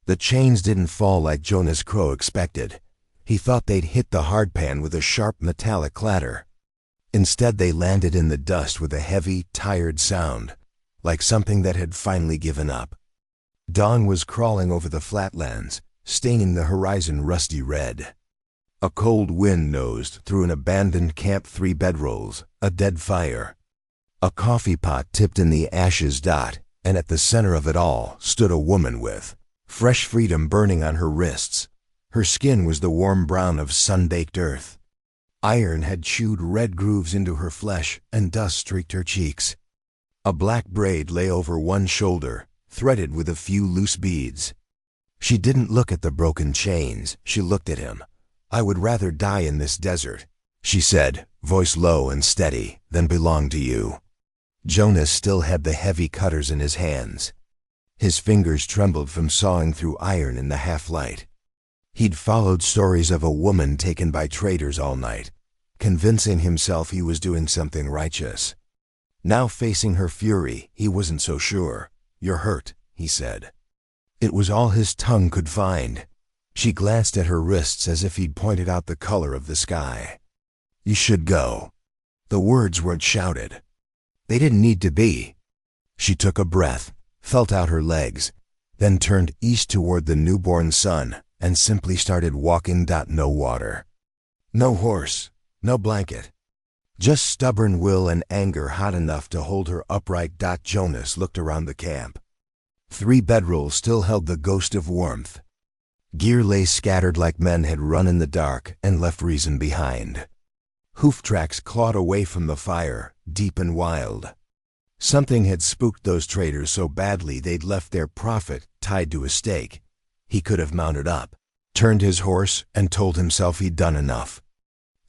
The chains didn't fall like Jonas Crowe expected. He thought they'd hit the hardpan with a sharp metallic clatter. Instead, they landed in the dust with a heavy, tired sound, like something that had finally given up. Dawn was crawling over the flatlands, staining the horizon rusty red. A cold wind nosed through an abandoned camp, 3 bedrolls, a dead fire. A coffee pot tipped in the ashes dot, and at the center of it all stood a woman with fresh freedom burning on her wrists. Her skin was the warm brown of sun-baked earth. Iron had chewed red grooves into her flesh, and dust streaked her cheeks. A black braid lay over one shoulder, threaded with a few loose beads. She didn't look at the broken chains, she looked at him. "I would rather die in this desert," she said, voice low and steady, "than belong to you." Jonas still had the heavy cutters in his hands. His fingers trembled from sawing through iron in the half-light. He'd followed stories of a woman taken by traitors all night, convincing himself he was doing something righteous. Now facing her fury, he wasn't so sure. "You're hurt," he said. It was all his tongue could find. She glanced at her wrists as if he'd pointed out the color of the sky. "You should go." The words weren't shouted. They didn't need to be. She took a breath, felt out her legs, then turned east toward the newborn sun and simply started walking. No water. No horse. No blanket. Just stubborn will and anger hot enough to hold her upright. Jonas looked around the camp. 3 bedrolls still held the ghost of warmth. Gear lay scattered like men had run in the dark and left reason behind. Hoof tracks clawed away from the fire, deep and wild. Something had spooked those traitors so badly they'd left their prophet tied to a stake. He could have mounted up, turned his horse, and told himself he'd done enough.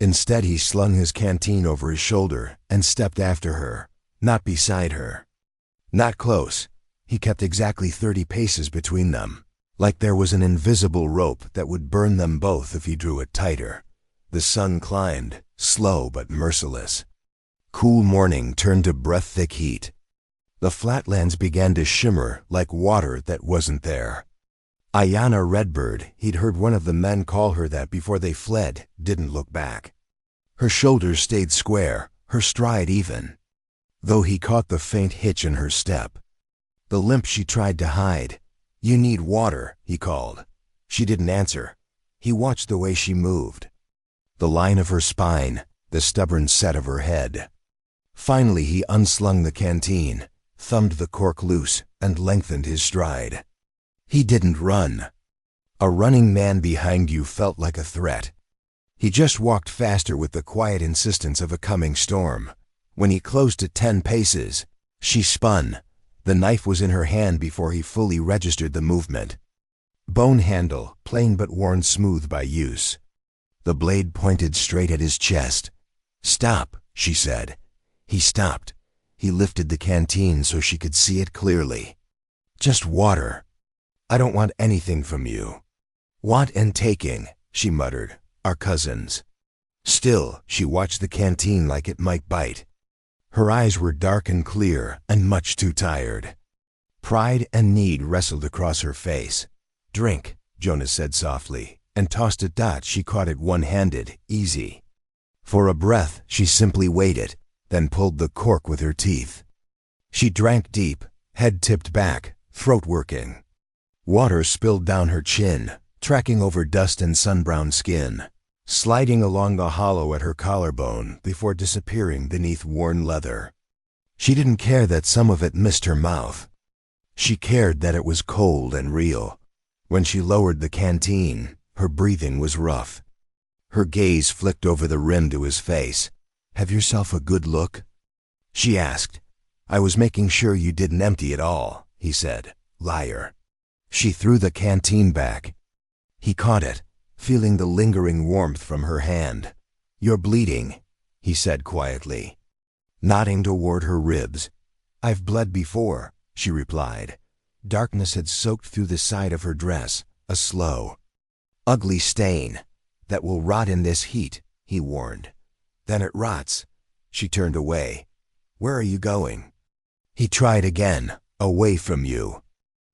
Instead, he slung his canteen over his shoulder and stepped after her, not beside her. Not close. He kept exactly 30 paces between them, like there was an invisible rope that would burn them both if he drew it tighter. The sun climbed, slow but merciless. Cool morning turned to breath-thick heat. The flatlands began to shimmer like water that wasn't there. Aiyana Redbird, he'd heard one of the men call her that before they fled, didn't look back. Her shoulders stayed square, her stride even, though he caught the faint hitch in her step. The limp she tried to hide. "You need water," he called. She didn't answer. He watched the way she moved. The line of her spine, the stubborn set of her head. Finally he unslung the canteen, thumbed the cork loose, and lengthened his stride. He didn't run. A running man behind you felt like a threat. He just walked faster with the quiet insistence of a coming storm. When he closed to 10 paces, she spun. The knife was in her hand before he fully registered the movement. Bone handle, plain but worn smooth by use. The blade pointed straight at his chest. "Stop," she said. He stopped. He lifted the canteen so she could see it clearly. "Just water. I don't want anything from you." "Want and taking," she muttered, "are cousins." Still, she watched the canteen like it might bite. Her eyes were dark and clear and much too tired. Pride and need wrestled across her face. "Drink," Jonas said softly, and tossed it. She caught it one-handed, easy. For a breath, she simply waited, then pulled the cork with her teeth. She drank deep, head tipped back, throat working. Water spilled down her chin, tracking over dust and sun-browned skin, sliding along the hollow at her collarbone before disappearing beneath worn leather. She didn't care that some of it missed her mouth. She cared that it was cold and real. When she lowered the canteen, her breathing was rough. Her gaze flicked over the rim to his face. "Have yourself a good look?" she asked. "I was making sure you didn't empty it all," he said. "Liar." She threw the canteen back. He caught it, feeling the lingering warmth from her hand. "You're bleeding," he said quietly, nodding toward her ribs. "I've bled before," she replied. Darkness had soaked through the side of her dress, a slow, ugly stain. "That will rot in this heat," he warned. "Then it rots." She turned away. "Where are you going?" He tried again. "Away from you."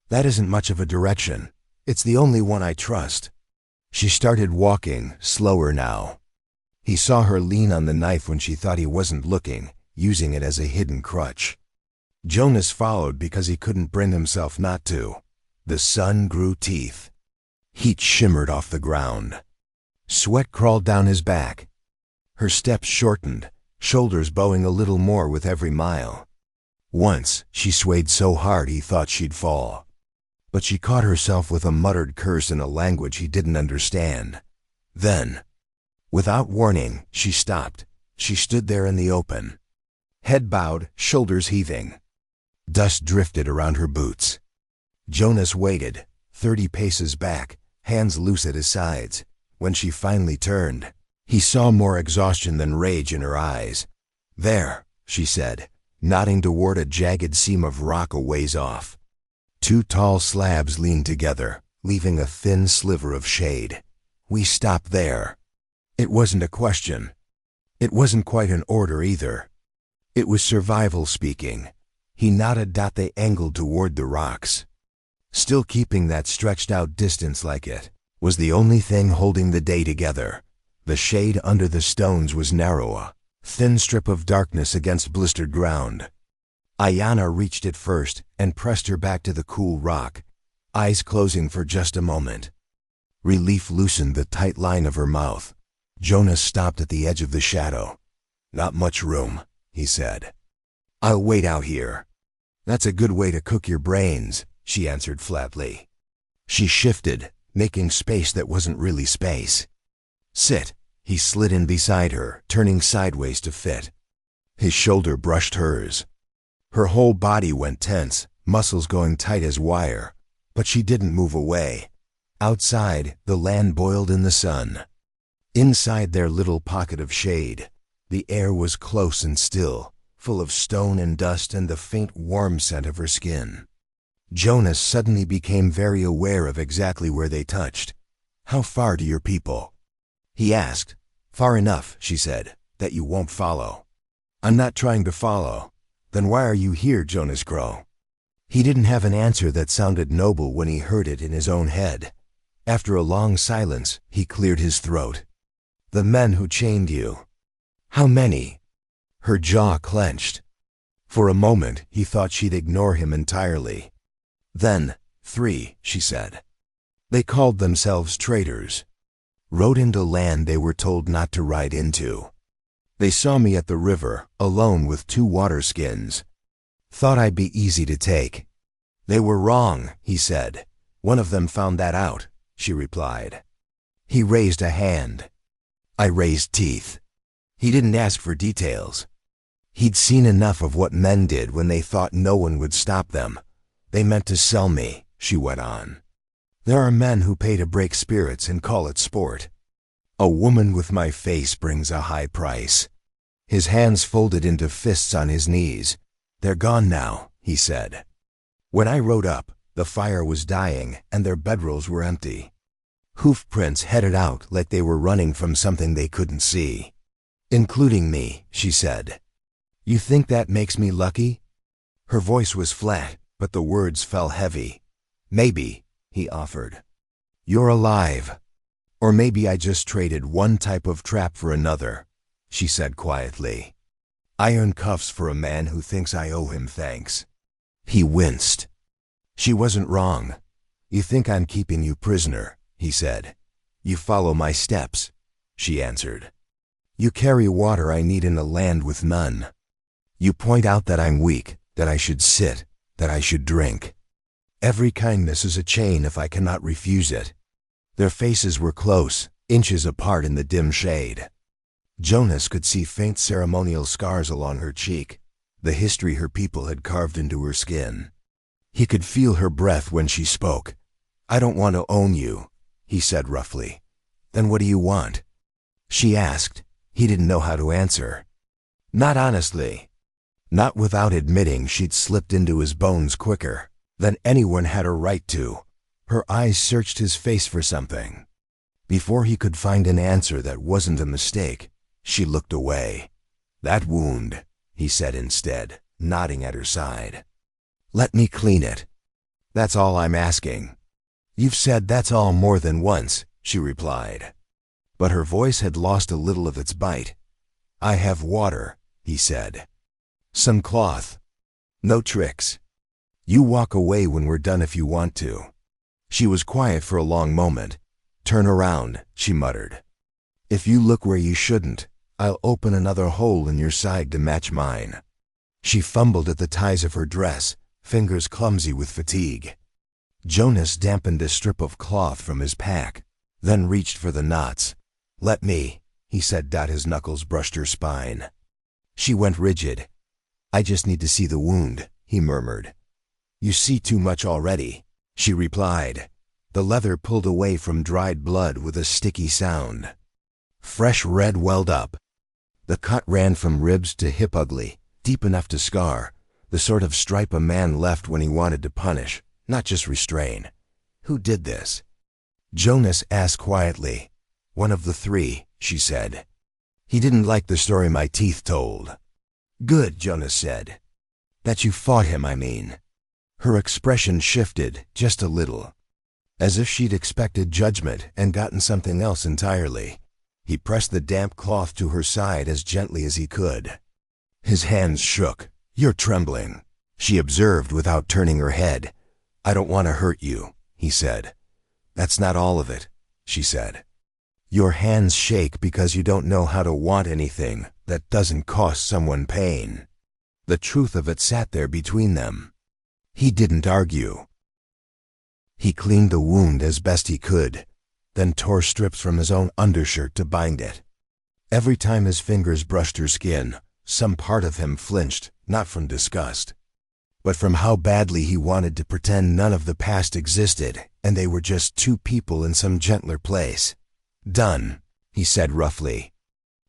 "That isn't much of a direction. It's the only one I trust." She started walking, slower now. He saw her lean on the knife when she thought he wasn't looking, using it as a hidden crutch. Jonas followed because he couldn't bring himself not to. The sun grew teeth. Heat shimmered off the ground. Sweat crawled down his back. Her steps shortened, shoulders bowing a little more with every mile. Once, she swayed so hard he thought she'd fall. But she caught herself with a muttered curse in a language he didn't understand. Then, without warning, she stopped. She stood there in the open. Head bowed, shoulders heaving. Dust drifted around her boots. Jonas waited, 30 paces back, hands loose at his sides. When she finally turned, he saw more exhaustion than rage in her eyes. "There," she said, nodding toward a jagged seam of rock a ways off. 2 tall slabs leaned together, leaving a thin sliver of shade. "We stop there." It wasn't a question. It wasn't quite an order either. It was survival speaking. He nodded. They angled toward the rocks. Still keeping that stretched out distance like it was the only thing holding the day together. The shade under the stones was narrow, a thin strip of darkness against blistered ground. Aiyana reached it first and pressed her back to the cool rock, eyes closing for just a moment. Relief loosened the tight line of her mouth. Jonas stopped at the edge of the shadow. "Not much room," he said. "I'll wait out here." "That's a good way to cook your brains," she answered flatly. She shifted, making space that wasn't really space. "Sit." He slid in beside her, turning sideways to fit. His shoulder brushed hers. Her whole body went tense, muscles going tight as wire, but she didn't move away. Outside, the land boiled in the sun. Inside their little pocket of shade, the air was close and still, full of stone and dust and the faint warm scent of her skin. Jonas suddenly became very aware of exactly where they touched. "How far do your people?" he asked. "Far enough," she said, "that you won't follow." "I'm not trying to follow." "Then why are you here, Jonas Crowe?" He didn't have an answer that sounded noble when he heard it in his own head. After a long silence, he cleared his throat. "The men who chained you." "How many?" Her jaw clenched. For a moment, he thought she'd ignore him entirely. Then, 3, she said. "They called themselves traitors. Rode into land they were told not to ride into. They saw me at the river, alone with 2 water skins. Thought I'd be easy to take." "They were wrong," he said. "One of them found that out," she replied. He raised a hand. I raised teeth. He didn't ask for details. He'd seen enough of what men did when they thought no one would stop them. "They meant to sell me," she went on. "There are men who pay to break spirits and call it sport. A woman with my face brings a high price." His hands folded into fists on his knees. "They're gone now," he said. "When I rode up, the fire was dying and their bedrolls were empty. Hoof prints headed out like they were running from something they couldn't see. Including me," she said. "You think that makes me lucky?" Her voice was flat, but the words fell heavy. "Maybe," he offered. "You're alive. Or maybe I just traded one type of trap for another," she said quietly. "Iron cuffs for a man who thinks I owe him thanks." He winced. She wasn't wrong. "You think I'm keeping you prisoner," he said. "You follow my steps," she answered. "You carry water I need in a land with none. You point out that I'm weak, that I should sit, that I should drink. Every kindness is a chain if I cannot refuse it." Their faces were close, inches apart in the dim shade. Jonas could see faint ceremonial scars along her cheek, the history her people had carved into her skin. He could feel her breath when she spoke. "I don't want to own you," he said roughly. "Then what do you want?" she asked. He didn't know how to answer. "Not honestly." Not without admitting she'd slipped into his bones quicker than anyone had a right to. Her eyes searched his face for something. Before he could find an answer that wasn't a mistake, she looked away. "That wound," he said instead, nodding at her side. "Let me clean it. That's all I'm asking." "You've said that's all more than once," she replied. But her voice had lost a little of its bite. "I have water," he said. "Some cloth. No tricks. You walk away when we're done if you want to." She was quiet for a long moment. "Turn around," she muttered. "If you look where you shouldn't, I'll open another hole in your side to match mine." She fumbled at the ties of her dress, fingers clumsy with fatigue. Jonas dampened a strip of cloth from his pack, then reached for the knots. "Let me," he said. His knuckles brushed her spine. She went rigid. "I just need to see the wound," he murmured. "You see too much already," she replied. The leather pulled away from dried blood with a sticky sound. Fresh red welled up. The cut ran from ribs to hip ugly, deep enough to scar, the sort of stripe a man left when he wanted to punish, not just restrain. "Who did this?" Jonas asked quietly. "One of the three," she said. "He didn't like the story my teeth told." "Good," Jonas said. "That you fought him, I mean." Her expression shifted, just a little, as if she'd expected judgment and gotten something else entirely. He pressed the damp cloth to her side as gently as he could. His hands shook. "You're trembling," she observed without turning her head. "I don't want to hurt you," he said. "That's not all of it," she said. "Your hands shake because you don't know how to want anything that doesn't cost someone pain." The truth of it sat there between them. He didn't argue. He cleaned the wound as best he could, then tore strips from his own undershirt to bind it. Every time his fingers brushed her skin, some part of him flinched, not from disgust, but from how badly he wanted to pretend none of the past existed and they were just two people in some gentler place. "Done," he said roughly.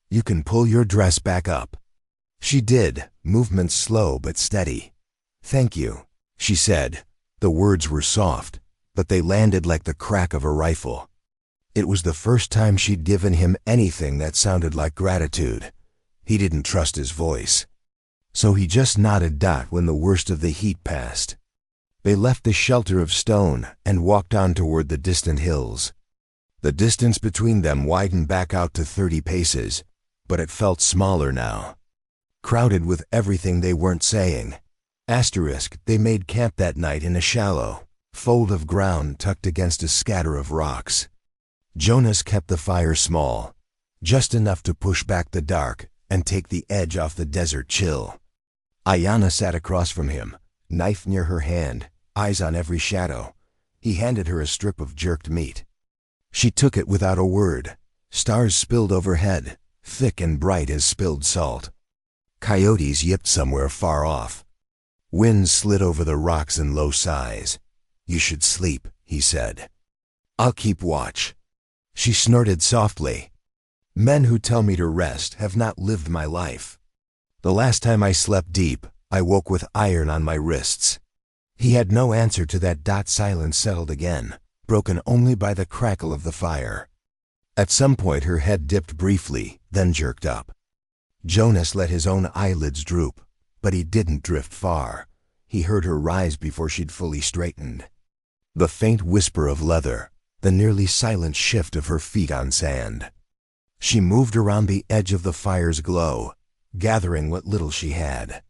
"You can pull your dress back up." She did, movements slow but steady. "Thank you," she said. The words were soft, but they landed like the crack of a rifle. It was the first time she'd given him anything that sounded like gratitude. He didn't trust his voice, so he just nodded. When the worst of the heat passed, they left the shelter of stone and walked on toward the distant hills. The distance between them widened back out to 30 paces, but it felt smaller now, crowded with everything they weren't saying. They made camp that night in a shallow fold of ground tucked against a scatter of rocks. Jonas kept the fire small, just enough to push back the dark and take the edge off the desert chill. Aiyana sat across from him, knife near her hand, eyes on every shadow. He handed her a strip of jerked meat. She took it without a word. Stars spilled overhead, thick and bright as spilled salt. Coyotes yipped somewhere far off. Wind slid over the rocks in low sighs. "You should sleep," he said. "I'll keep watch." She snorted softly. "Men who tell me to rest have not lived my life. The last time I slept deep, I woke with iron on my wrists." He had no answer to that. Silence settled again, broken only by the crackle of the fire. At some point her head dipped briefly, then jerked up. Jonas let his own eyelids droop, but he didn't drift far. He heard her rise before she'd fully straightened. The faint whisper of leather, the nearly silent shift of her feet on sand. She moved around the edge of the fire's glow, gathering what little she had.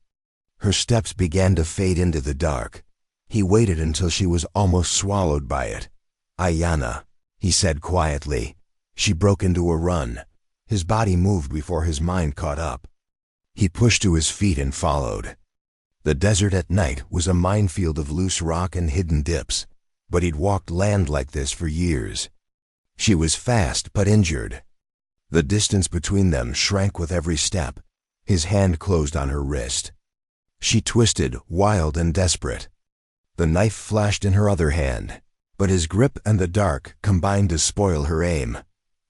Her steps began to fade into the dark. He waited until she was almost swallowed by it. "Aiyana," he said quietly. She broke into a run. His body moved before his mind caught up. He pushed to his feet and followed. The desert at night was a minefield of loose rock and hidden dips, but he'd walked land like this for years. She was fast but injured. The distance between them shrank with every step. His hand closed on her wrist. She twisted, wild and desperate. The knife flashed in her other hand, but his grip and the dark combined to spoil her aim.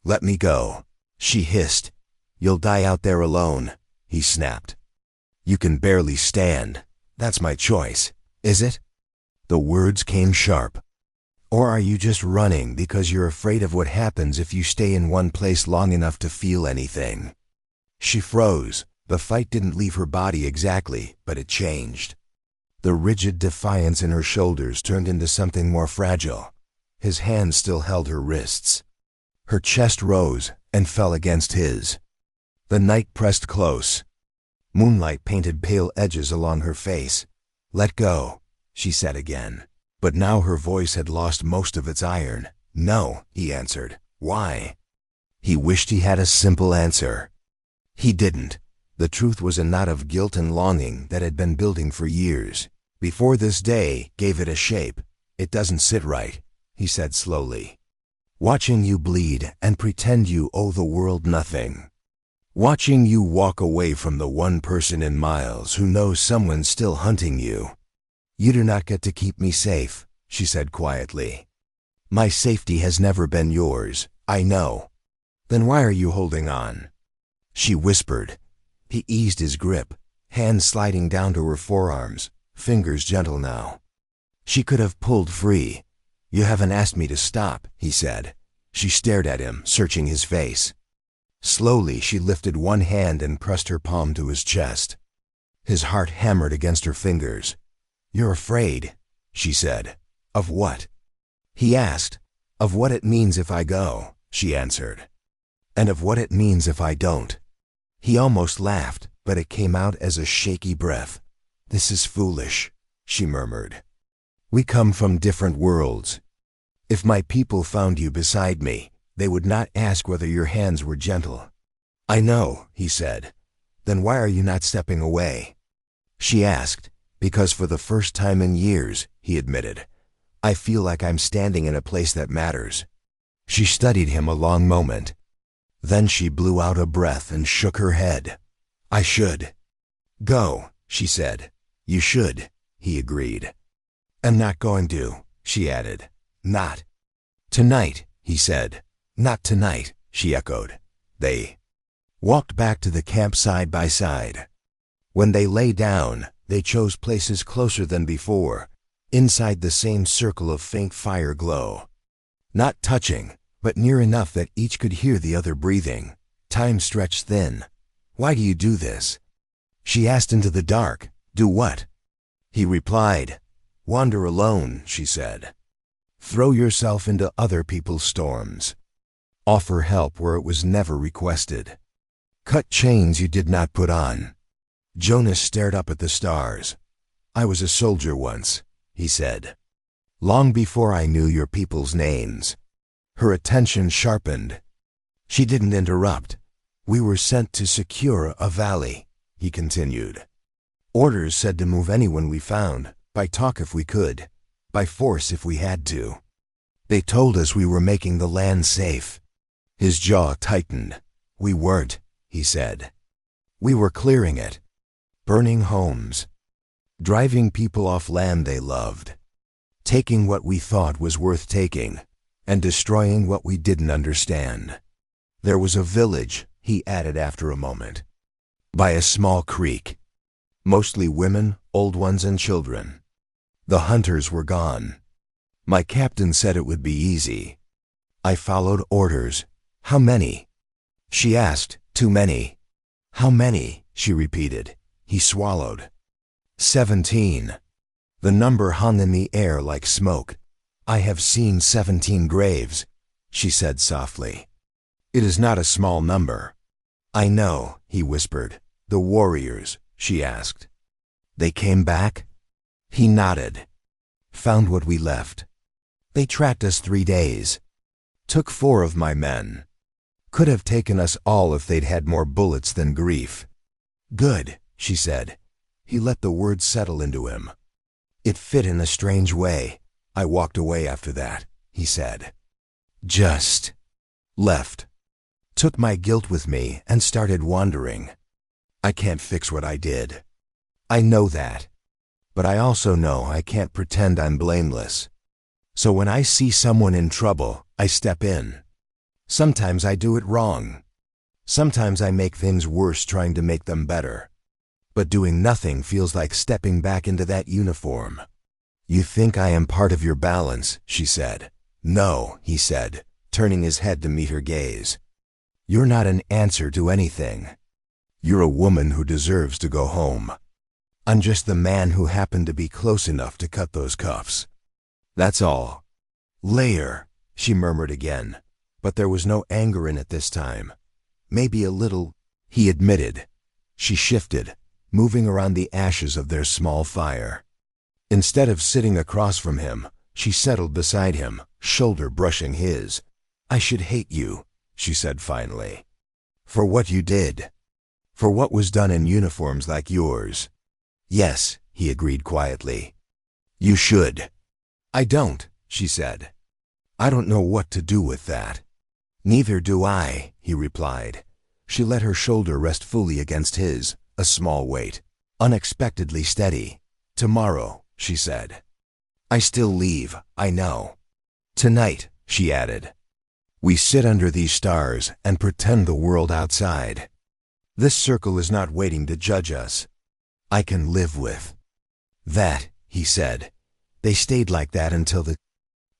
"Let me go," she hissed. "You'll die out there alone," he snapped. "You can barely stand. That's my choice, is it?" The words came sharp. "Or are you just running because you're afraid of what happens if you stay in one place long enough to feel anything?" She froze. The fight didn't leave her body exactly, but it changed. The rigid defiance in her shoulders turned into something more fragile. His hand still held her wrists. Her chest rose and fell against his. The night pressed close. Moonlight painted pale edges along her face. "Let go," she said again. But now her voice had lost most of its iron. "No," he answered. "Why?" He wished he had a simple answer. He didn't. The truth was a knot of guilt and longing that had been building for years. Before this day gave it a shape. "It doesn't sit right," he said slowly. "Watching you bleed and pretend you owe the world nothing. Watching you walk away from the one person in miles who knows someone's still hunting you. You do not get to keep me safe," she said quietly. "My safety has never been yours, I know. Then why are you holding on?" She whispered. He eased his grip, hands sliding down to her forearms, fingers gentle now. She could have pulled free. "You haven't asked me to stop," he said. She stared at him, searching his face. Slowly she lifted one hand and pressed her palm to his chest. His heart hammered against her fingers. "You're afraid," she said. "Of what?" He asked. "Of what it means if I go," she answered. "And of what it means if I don't." He almost laughed, but it came out as a shaky breath. "This is foolish," she murmured. "We come from different worlds. If my people found you beside me, they would not ask whether your hands were gentle." "I know," he said. "Then why are you not stepping away?" She asked. "Because for the first time in years," he admitted, "I feel like I'm standing in a place that matters." She studied him a long moment. Then she blew out a breath and shook her head. "I should." "Go," she said. "You should," he agreed. "I'm not going to," she added. "Not tonight," he said. "Not tonight," she echoed. They walked back to the camp side by side. When they lay down, they chose places closer than before, inside the same circle of faint fire glow. Not touching, but near enough that each could hear the other breathing. Time stretched thin. "Why do you do this?" she asked into the dark. "Do what?" He replied. "Wander alone," she said. "Throw yourself into other people's storms. Offer help where it was never requested. Cut chains you did not put on." Jonas stared up at the stars. "I was a soldier once," he said. "Long before I knew your people's names." Her attention sharpened. She didn't interrupt. "We were sent to secure a valley," he continued. "Orders said to move anyone we found, by talk if we could, by force if we had to. They told us we were making the land safe." His jaw tightened. "We weren't," he said. "We were clearing it. Burning homes. Driving people off land they loved. Taking what we thought was worth taking, and destroying what we didn't understand. There was a village," he added after a moment, "by a small creek. Mostly women, old ones, and children. The hunters were gone. My captain said it would be easy. I followed orders." "How many?" she asked. "Too many." "How many?" she repeated. He swallowed. 17. The number hung in the air like smoke. "I have seen 17 graves," she said softly. "It is not a small number." "I know," he whispered. "The warriors?" she asked. "They came back?" He nodded. "Found what we left. They tracked us 3 days. Took 4 of my men. Could have taken us all if they'd had more bullets than grief." "Good," she said. He let the words settle into him. "It fit in a strange way. I walked away after that," he said. "Just left. Took my guilt with me and started wandering. I can't fix what I did. I know that. But I also know I can't pretend I'm blameless. So when I see someone in trouble, I step in. Sometimes I do it wrong. Sometimes I make things worse trying to make them better. But doing nothing feels like stepping back into that uniform." "You think I am part of your balance," she said. "No," he said, turning his head to meet her gaze. "You're not an answer to anything. You're a woman who deserves to go home. I'm just the man who happened to be close enough to cut those cuffs. That's all." Layer, she murmured again, but there was no anger in it this time. Maybe a little, he admitted. She shifted, moving around the ashes of their small fire. Instead of sitting across from him, she settled beside him, shoulder brushing his. I should hate you, she said finally. For what you did. For what was done in uniforms like yours. Yes, he agreed quietly. You should. I don't, she said. I don't know what to do with that. Neither do I, he replied. She let her shoulder rest fully against his, a small weight, unexpectedly steady. Tomorrow, she said. I still leave, I know. Tonight, she added. We sit under these stars and pretend the world outside. This circle is not waiting to judge us. I can live with that, he said. They stayed like that until the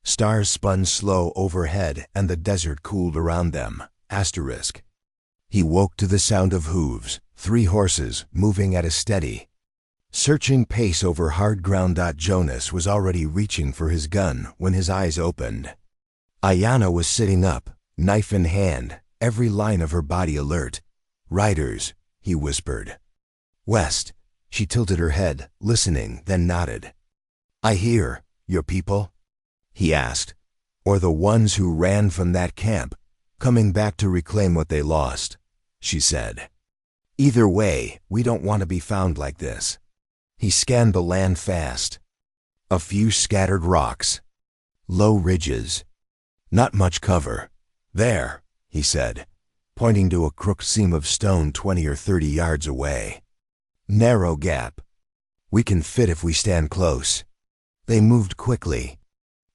stars spun slow overhead and the desert cooled around them. Asterisk. He woke to the sound of hooves, 3 horses moving at a steady, searching pace over hard ground. Jonas was already reaching for his gun when his eyes opened. Aiyana was sitting up, knife in hand, every line of her body alert. Riders, he whispered. West. She tilted her head, listening, then nodded. I hear, your people? He asked. Or the ones who ran from that camp, coming back to reclaim what they lost, she said. Either way, we don't want to be found like this. He scanned the land fast. A few scattered rocks. Low ridges. Not much cover. There, he said, pointing to a crooked seam of stone 20 or 30 yards away. Narrow gap. We can fit if we stand close. They moved quickly.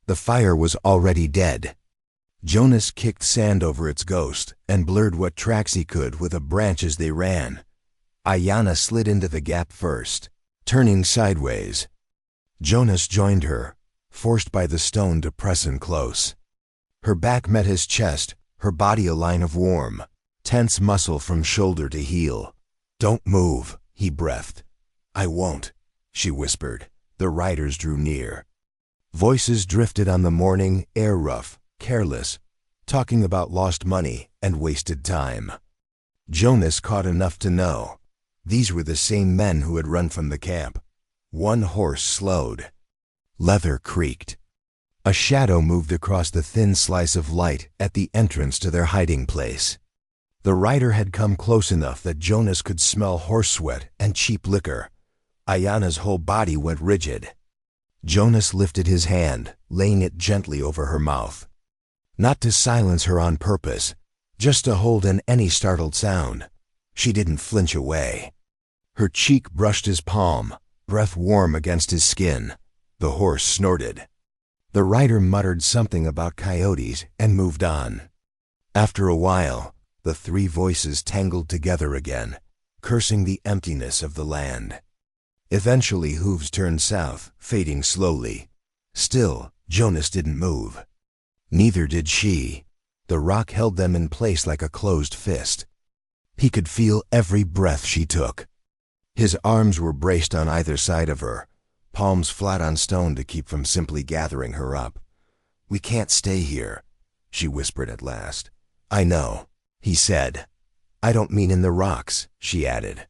The fire was already dead. Jonas kicked sand over its ghost and blurred what tracks he could with a branch as they ran. Aiyana slid into the gap first, turning sideways. Jonas joined her, forced by the stone to press in close. Her back met his chest, her body a line of warm, tense muscle from shoulder to heel. Don't move, he breathed. I won't, she whispered. The riders drew near. Voices drifted on the morning air, rough, careless, talking about lost money and wasted time. Jonas caught enough to know. These were the same men who had run from the camp. One horse slowed. Leather creaked. A shadow moved across the thin slice of light at the entrance to their hiding place. The rider had come close enough that Jonas could smell horse sweat and cheap liquor. Aiyana's whole body went rigid. Jonas lifted his hand, laying it gently over her mouth. Not to silence her on purpose, just to hold in any startled sound. She didn't flinch away. Her cheek brushed his palm, breath warm against his skin. The horse snorted. The rider muttered something about coyotes and moved on. After a while, the 3 voices tangled together again, cursing the emptiness of the land. Eventually hooves turned south, fading slowly. Still, Jonas didn't move. Neither did she. The rock held them in place like a closed fist. He could feel every breath she took. His arms were braced on either side of her, palms flat on stone to keep from simply gathering her up. We can't stay here, she whispered at last. I know, he said. I don't mean in the rocks, she added.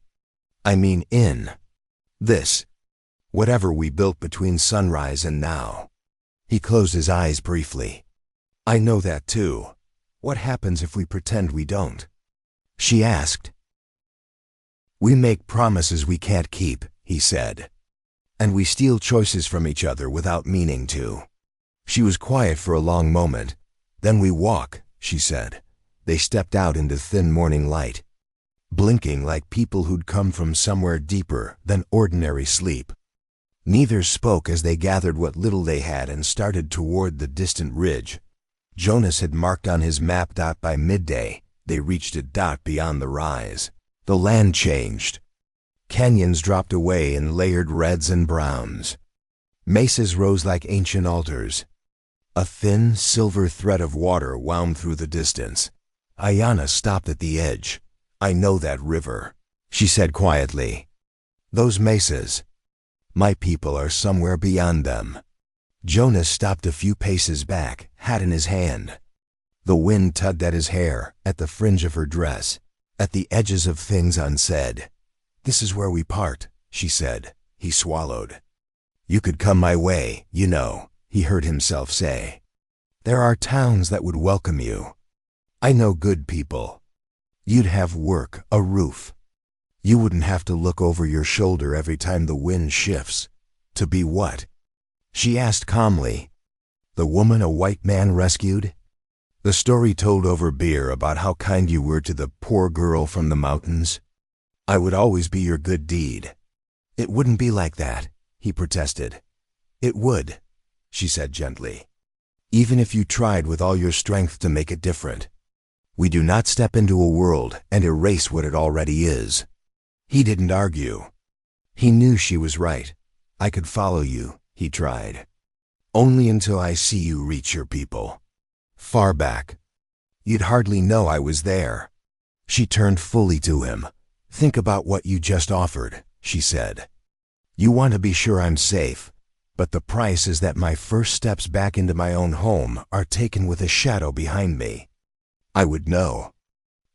I mean in this. Whatever we built between sunrise and now. He closed his eyes briefly. I know that too. What happens if we pretend we don't? She asked. We make promises we can't keep, he said. And we steal choices from each other without meaning to. She was quiet for a long moment. Then we walk, she said. They stepped out into thin morning light, blinking like people who'd come from somewhere deeper than ordinary sleep. Neither spoke as they gathered what little they had and started toward the distant ridge. Jonas had marked on his map. By midday, they reached a dot beyond the rise. The land changed. Canyons dropped away in layered reds and browns. Mesas rose like ancient altars. A thin, silver thread of water wound through the distance. Aiyana stopped at the edge. I know that river, she said quietly. Those mesas. My people are somewhere beyond them. Jonas stopped a few paces back, hat in his hand. The wind tugged at his hair, at the fringe of her dress, at the edges of things unsaid. "This is where we part," she said. He swallowed. "You could come my way, you know," he heard himself say. "There are towns that would welcome you. I know good people. You'd have work, a roof. You wouldn't have to look over your shoulder every time the wind shifts. To be what?" she asked calmly. "The woman a white man rescued? The story told over beer about how kind you were to the poor girl from the mountains? I would always be your good deed." "It wouldn't be like that," he protested. "It would," she said gently. "Even if you tried with all your strength to make it different. We do not step into a world and erase what it already is." He didn't argue. He knew she was right. "I could follow you," he tried. "Only until I see you reach your people. Far back. You'd hardly know I was there." She turned fully to him. "Think about what you just offered," she said. "You want to be sure I'm safe, but the price is that my first steps back into my own home are taken with a shadow behind me. I would know.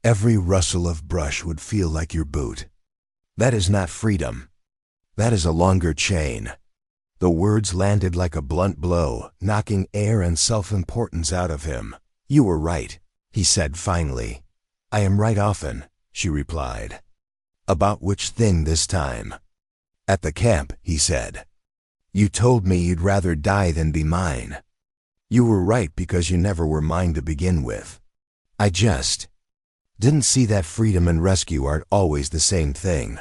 Every rustle of brush would feel like your boot. That is not freedom. That is a longer chain." The words landed like a blunt blow, knocking air and self-importance out of him. "You were right," he said finally. "I am right often," she replied. "About which thing this time?" "At the camp," he said. "You told me you'd rather die than be mine. You were right because you never were mine to begin with. I just didn't see that freedom and rescue aren't always the same thing."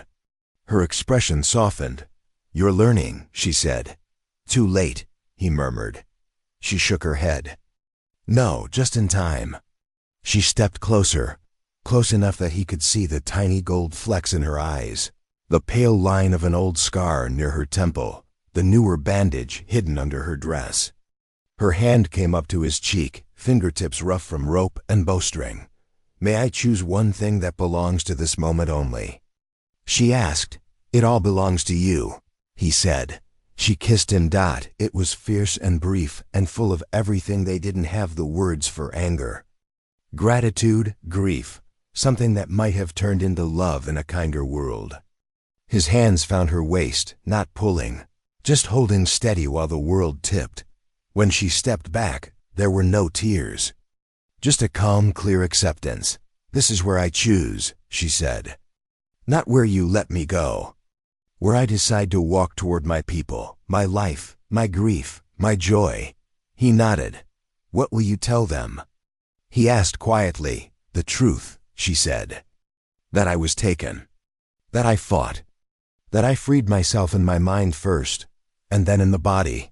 Her expression softened. "You're learning," she said. "Too late," he murmured. She shook her head. "No, just in time." She stepped closer, close enough that he could see the tiny gold flecks in her eyes, the pale line of an old scar near her temple, the newer bandage hidden under her dress. Her hand came up to his cheek, fingertips rough from rope and bowstring. "May I choose one thing that belongs to this moment only?" she asked. "It all belongs to you," he said. She kissed him. It was fierce and brief and full of everything they didn't have the words for: anger, gratitude, grief, something that might have turned into love in a kinder world. His hands found her waist, not pulling, just holding steady while the world tipped. When she stepped back, there were no tears. Just a calm, clear acceptance. "This is where I choose," she said. "Not where you let me go. Where I decide to walk toward my people, my life, my grief, my joy." He nodded. "What will you tell them?" He asked quietly. "The truth," she said. "That I was taken. That I fought. That I freed myself in my mind first, and then in the body.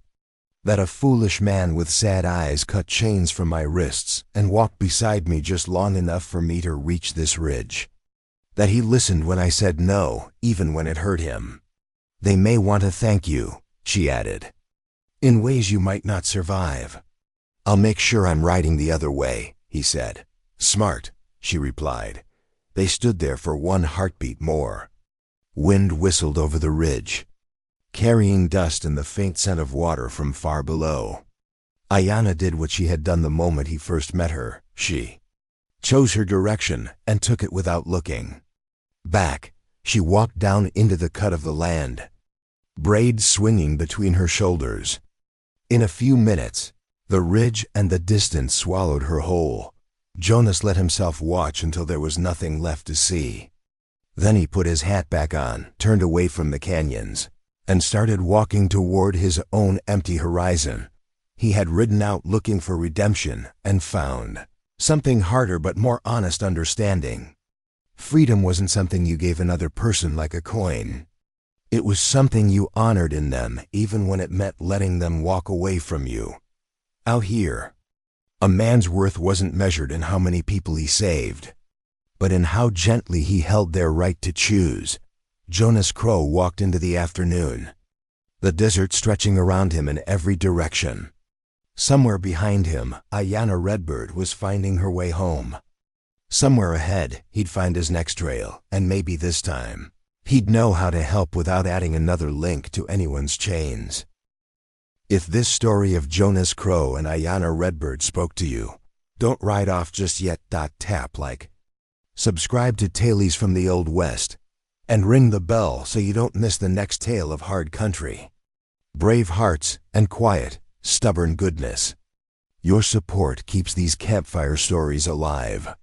That a foolish man with sad eyes cut chains from my wrists and walked beside me just long enough for me to reach this ridge. That he listened when I said no, even when it hurt him. They may want to thank you," she added, "in ways you might not survive." "I'll make sure I'm riding the other way," he said. "Smart," she replied. They stood there for one heartbeat more. Wind whistled over the ridge, carrying dust and the faint scent of water from far below. Aiyana did what she had done the moment he first met her. She chose her direction and took it without looking back. She walked down into the cut of the land, braids swinging between her shoulders. In a few minutes, the ridge and the distance swallowed her whole. Jonas let himself watch until there was nothing left to see. Then he put his hat back on, turned away from the canyons, and started walking toward his own empty horizon. He had ridden out looking for redemption and found something harder but more honest: understanding. Freedom wasn't something you gave another person like a coin. It was something you honored in them, even when it meant letting them walk away from you. Out here, a man's worth wasn't measured in how many people he saved, but in how gently he held their right to choose. Jonas Crowe walked into the afternoon, the desert stretching around him in every direction. Somewhere behind him, Aiyana Redbird was finding her way home. Somewhere ahead, he'd find his next trail, and maybe this time, he'd know how to help without adding another link to anyone's chains. If this story of Jonas Crowe and Aiyana Redbird spoke to you, don't write off just yet. Tap like. Subscribe to Tales from the Old West, and ring the bell so you don't miss the next tale of hard country, brave hearts, and quiet, stubborn goodness. Your support keeps these campfire stories alive.